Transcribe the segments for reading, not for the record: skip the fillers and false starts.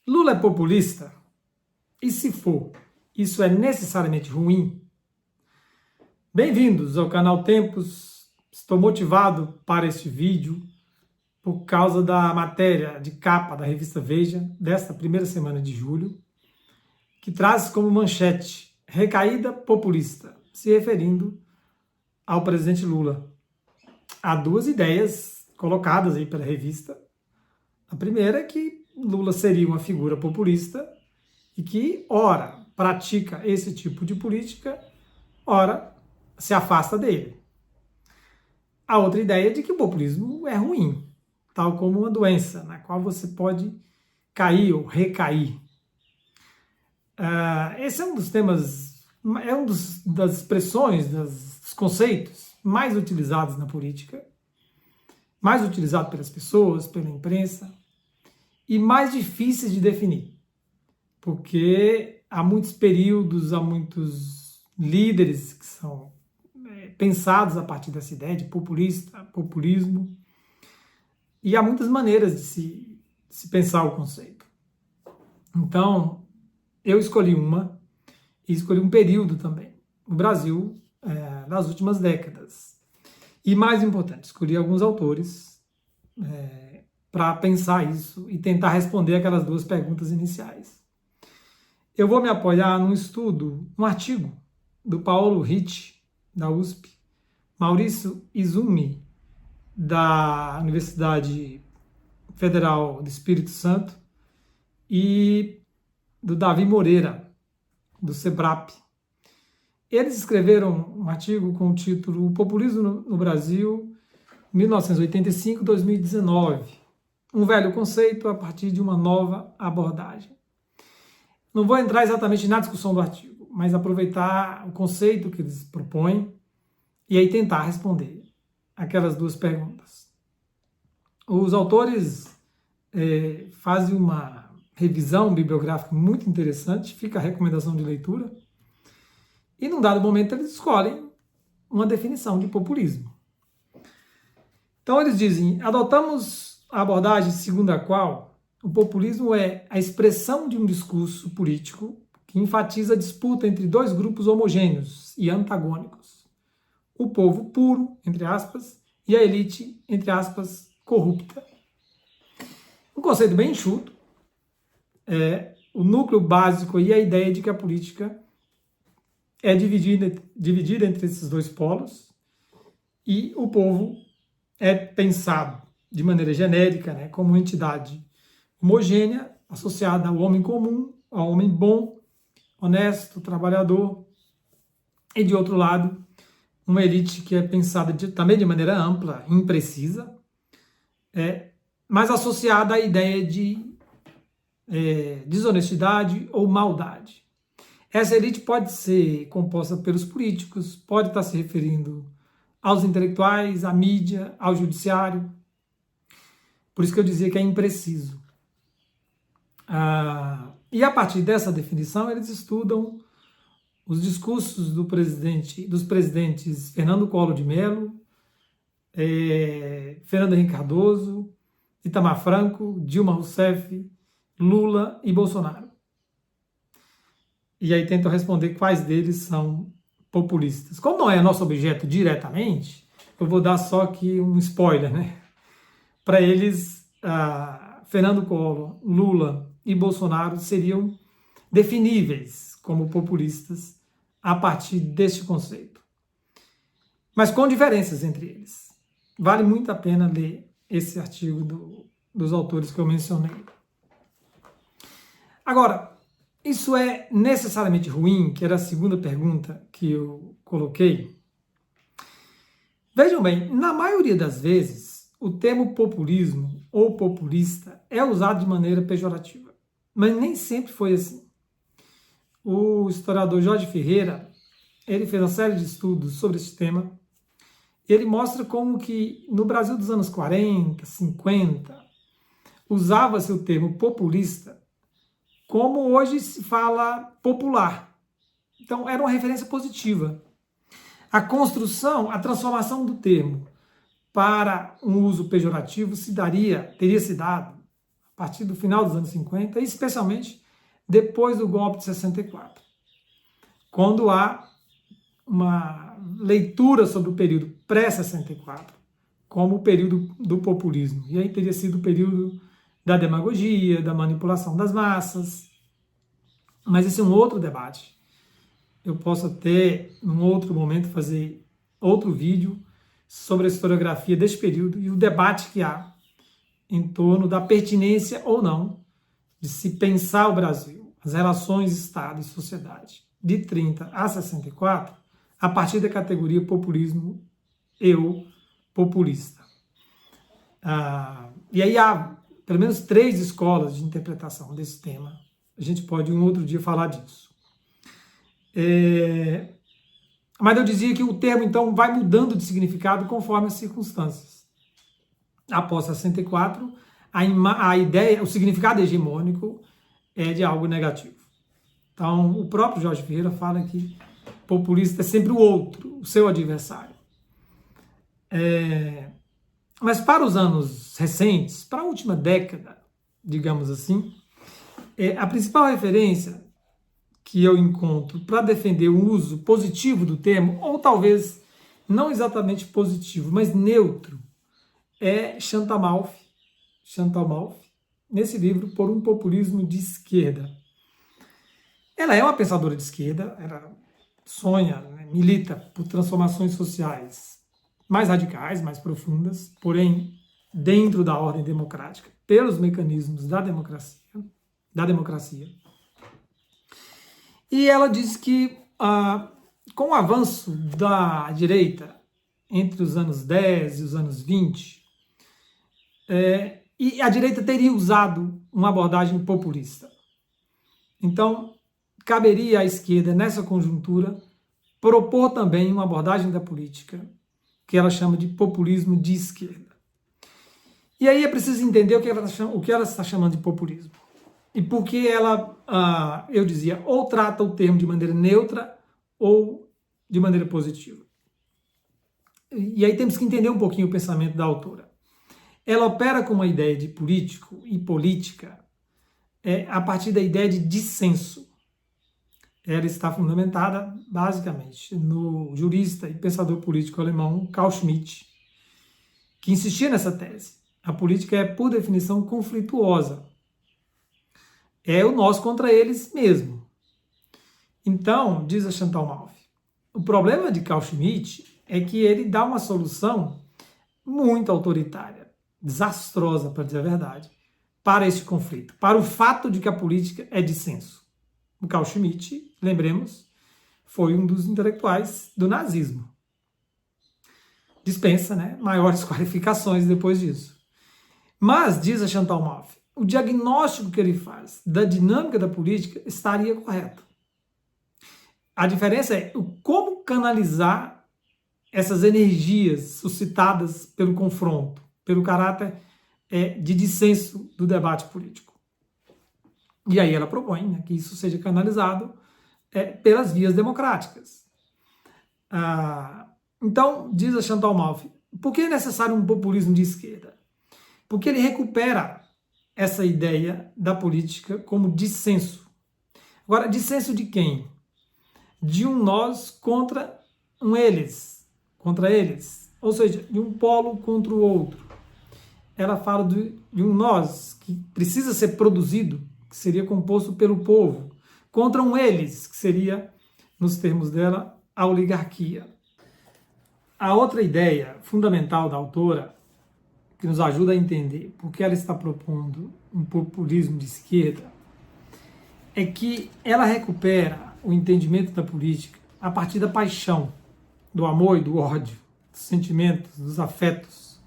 Lula é populista? E se for, isso é necessariamente ruim? Bem-vindos ao canal Tempos. Estou motivado para este vídeo por causa da matéria de capa da revista Veja desta primeira semana de julho, que traz como manchete recaída populista, se referindo ao presidente Lula. Há duas ideias colocadas aí pela revista. A primeira é que Lula seria uma figura populista e que, ora, pratica esse tipo de política, ora, se afasta dele. A outra ideia é de que o populismo é ruim, tal como uma doença, na qual você pode cair ou recair. Esse é um dos temas, das expressões, dos conceitos mais utilizados na política, mais utilizado pelas pessoas, pela imprensa, e mais difíceis de definir, porque há muitos períodos, há muitos líderes que são pensados a partir dessa ideia de populismo, e há muitas maneiras de se pensar o conceito. Então, eu escolhi uma, e escolhi um período também, no Brasil, nas últimas décadas. E mais importante, escolhi alguns autores para pensar isso e tentar responder aquelas duas perguntas iniciais. Eu vou me apoiar num estudo, um artigo do Paulo Ritt, da USP, Maurício Izumi, da Universidade Federal do Espírito Santo, e do Davi Moreira, do SEBRAP. Eles escreveram um artigo com o título O Populismo no Brasil, 1985-2019. Um velho conceito a partir de uma nova abordagem. Não vou entrar exatamente na discussão do artigo, mas aproveitar o conceito que eles propõem e aí tentar responder aquelas duas perguntas. Os autores fazem uma revisão bibliográfica muito interessante, fica a recomendação de leitura, e num dado momento eles escolhem uma definição de populismo. Então eles dizem, adotamos a abordagem segundo a qual o populismo é a expressão de um discurso político que enfatiza a disputa entre dois grupos homogêneos e antagônicos. O povo puro, entre aspas, e a elite, entre aspas, corrupta. Um conceito bem enxuto, o núcleo básico e a ideia de que a política é dividida entre esses dois polos e o povo é pensado de maneira genérica, como uma entidade homogênea, associada ao homem comum, ao homem bom, honesto, trabalhador, e de outro lado, uma elite que é pensada também de maneira ampla, imprecisa, mas associada à ideia de desonestidade ou maldade. Essa elite pode ser composta pelos políticos, pode estar se referindo aos intelectuais, à mídia, ao judiciário. Por isso que eu dizia que é impreciso. E a partir dessa definição, eles estudam os discursos dos presidentes Fernando Collor de Mello, Fernando Henrique Cardoso, Itamar Franco, Dilma Rousseff, Lula e Bolsonaro. E aí tentam responder quais deles são populistas. Como não é nosso objeto diretamente, eu vou dar só aqui um spoiler, Para eles, Fernando Collor, Lula e Bolsonaro seriam definíveis como populistas a partir deste conceito. Mas com diferenças entre eles. Vale muito a pena ler esse artigo dos autores que eu mencionei. Agora, isso é necessariamente ruim, que era a segunda pergunta que eu coloquei? Vejam bem, na maioria das vezes, o termo populismo ou populista é usado de maneira pejorativa, mas nem sempre foi assim. O historiador Jorge Ferreira, ele fez uma série de estudos sobre esse tema, e ele mostra como que no Brasil dos anos 40, 50, usava-se o termo populista como hoje se fala popular. Então, era uma referência positiva. A transformação do termo para um uso pejorativo teria se dado partir do final dos anos 50, especialmente depois do golpe de 64, quando há uma leitura sobre o período pré-64 como o período do populismo. E aí teria sido o período da demagogia, da manipulação das massas. Mas esse é um outro debate. Eu posso até, num outro momento, fazer outro vídeo sobre a historiografia desse período e o debate que há em torno da pertinência ou não de se pensar o Brasil, as relações Estado e sociedade, de 30 a 64, a partir da categoria populismo e populista. E aí há pelo menos 3 escolas de interpretação desse tema. A gente pode um outro dia falar disso. Mas eu dizia que o termo, então, vai mudando de significado conforme as circunstâncias. Após 64, a ideia, o significado hegemônico é de algo negativo. Então, o próprio Jorge Ferreira fala que populista é sempre o outro, o seu adversário. Mas para os anos recentes, para a última década, digamos assim, a principal referência que eu encontro para defender o uso positivo do termo, ou talvez não exatamente positivo, mas neutro, é Chantal Mouffe, nesse livro, Por um Populismo de Esquerda. Ela é uma pensadora de esquerda, ela sonha, milita por transformações sociais mais radicais, mais profundas, porém dentro da ordem democrática, pelos mecanismos da democracia. E ela diz que com o avanço da direita entre os anos 10 e os anos 20, e a direita teria usado uma abordagem populista. Então, caberia à esquerda, nessa conjuntura, propor também uma abordagem da política que ela chama de populismo de esquerda. E aí é preciso entender o que ela está chamando de populismo. E por que ela, eu dizia, ou trata o termo de maneira neutra ou de maneira positiva. E aí temos que entender um pouquinho o pensamento da autora. Ela opera com uma ideia de político e política a partir da ideia de dissenso. Ela está fundamentada, basicamente, no jurista e pensador político alemão Carl Schmitt, que insistia nessa tese. A política é, por definição, conflituosa. É o nós contra eles mesmo. Então, diz a Chantal Mouffe, o problema de Carl Schmitt é que ele dá uma solução muito autoritária, desastrosa, para dizer a verdade, para esse conflito, para o fato de que a política é dissenso. O Carl Schmitt, lembremos, foi um dos intelectuais do nazismo. Dispensa, maiores qualificações depois disso. Mas, diz a Chantal Mouffe, o diagnóstico que ele faz da dinâmica da política estaria correto. A diferença é como canalizar essas energias suscitadas pelo confronto, pelo caráter de dissenso do debate político. E aí ela propõe que isso seja canalizado pelas vias democráticas. Então, diz a Chantal Mouffe, por que é necessário um populismo de esquerda? Porque ele recupera essa ideia da política como dissenso. Agora, dissenso de quem? De um nós contra eles. Ou seja, de um polo contra o outro. Ela fala de um nós que precisa ser produzido, que seria composto pelo povo, contra um eles, que seria, nos termos dela, a oligarquia. A outra ideia fundamental da autora, que nos ajuda a entender por que ela está propondo um populismo de esquerda, é que ela recupera o entendimento da política a partir da paixão, do amor e do ódio, dos sentimentos, dos afetos.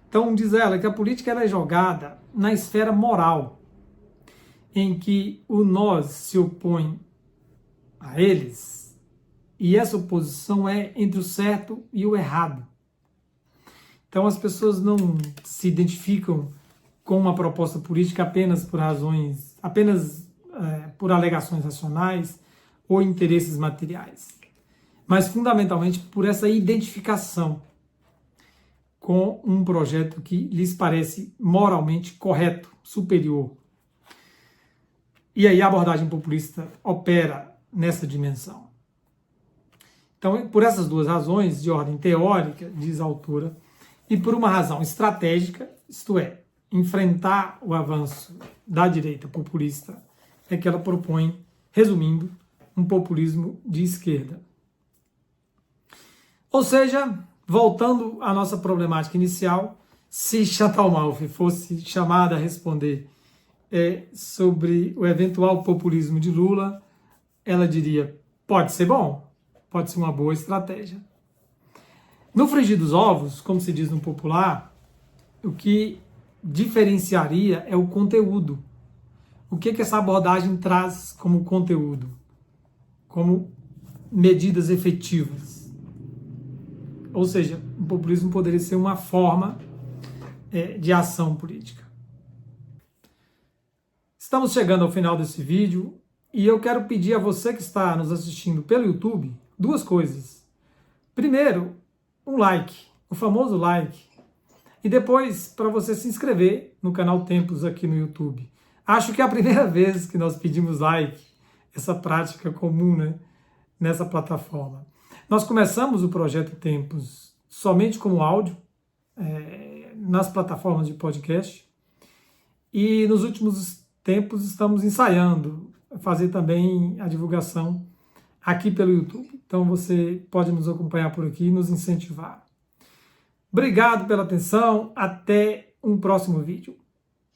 Então, diz ela que a política ela é jogada na esfera moral, em que o nós se opõe a eles, e essa oposição é entre o certo e o errado. Então as pessoas não se identificam com uma proposta política apenas por razões, por alegações racionais ou interesses materiais, mas fundamentalmente por essa identificação com um projeto que lhes parece moralmente correto, superior. E aí a abordagem populista opera nessa dimensão. Então, por essas duas razões, de ordem teórica, diz a autora, e por uma razão estratégica, isto é, enfrentar o avanço da direita populista, é que ela propõe, resumindo, um populismo de esquerda. Ou seja, voltando à nossa problemática inicial, se Chantal Mouffe fosse chamada a responder sobre o eventual populismo de Lula, ela diria, pode ser bom, pode ser uma boa estratégia. No frigir dos ovos, como se diz no popular, o que diferenciaria é o conteúdo. O que essa abordagem traz como conteúdo, como medidas efetivas. Ou seja, o populismo poderia ser uma forma de ação política. Estamos chegando ao final desse vídeo e eu quero pedir a você que está nos assistindo pelo YouTube duas coisas. Primeiro, um like, o famoso like. E depois, para você se inscrever no canal Tempos aqui no YouTube. Acho que é a primeira vez que nós pedimos like, essa prática comum, né, nessa plataforma. Nós começamos o projeto Tempos somente como áudio, nas plataformas de podcast. E nos últimos tempos estamos ensaiando fazer também a divulgação aqui pelo YouTube. Então você pode nos acompanhar por aqui e nos incentivar. Obrigado pela atenção, até um próximo vídeo.